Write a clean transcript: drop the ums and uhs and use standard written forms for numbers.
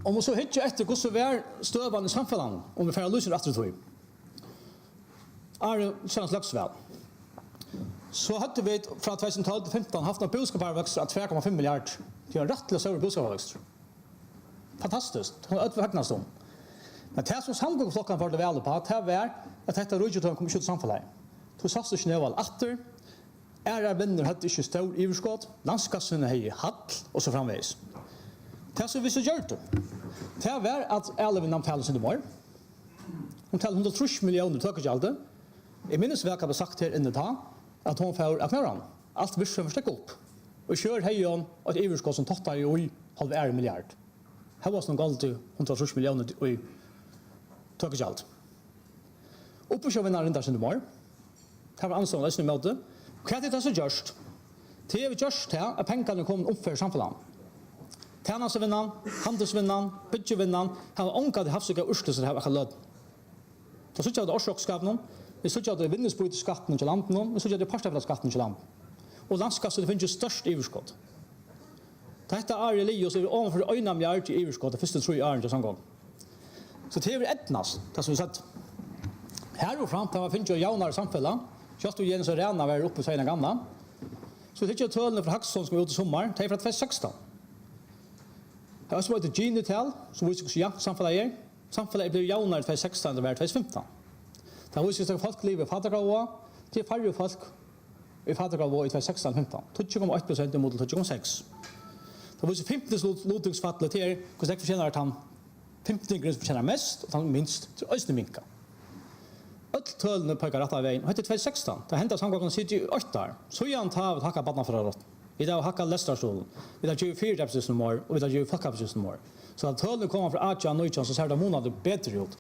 Om vi så hittar efter hur så är stövan i samhället om vi får lösa efter tog. Är känns lagsväl. Så hade vi från 2012 till 15 haft en boskapsväxt av 2,5 miljarder. Det är en rättlig stor boskapsväxt. Fantastiskt. Det har övervägnast om. Men det som samgångsflocken var det väl på, det var att detta rödjutören kommer ut i samhället. Så satt det snöval atter. Ära vänner hade inte stor överskott. Landskassen är hall och så framvägs. Det som vi så gör det var att alla vinnam talar sin demar. Hon talar 130 miljoner tökagjalde. Jag minns väl vad sagt här inne ta att hon får aknaran. Allt visst för stäcka upp. Och kör hejon att överskott som tottar i halv är miljard. Här var någon galt 130 miljoner i tökagjald. Och på showen där sin demar. Här var ansån läsning med det. Vad är det så just? Det är just det att pengarna kommer upp för samhället. Tjänstevinnan, handelsvinnan, budgetvinnan, har ångat det havsika urstelser här i löd. Så såg jag det årsrockskapen, vi såg det vinningspolitiska skatten till landet, vi såg det parstavlaskatten till landet. Och landskassan finns ju störst överskott. Detta är Elios är ovanför öjna miljard i överskott det första 3 åren till samgång. Så det är etnas, det som vi sett. Här och fram till finns ju jaunare samfälla, just och Jens och Rena var uppe så ena gamla. Så tycker jag tölne för Haxson som är ute i sommar, det är för att 2016. Det var så ett Gini-tal som visar hur jämnt samhället är. Samhället blir jaunare 2016 än 2015. Det visar att folk lever i Fadergåva till färre folk i Fadergåva i 2016-15. 20,8% mot 20,6%. Det visar 15 lotningsfattelet till hur det förtjänar att han 15 grunn förtjänar mest och han minst till östern minka. Öll tölene pekar rätt av vägen. Och det är 2016. Det händer samgången sitter i 8 år. Så är han tar att hacka badna för rått. Vi har hackat Lesterstolen. Vi har gjort 4 år och vi har gjort folkapsystem år. Så att tölene kommer från Aja och Nujjan så ser det månader bättre ut.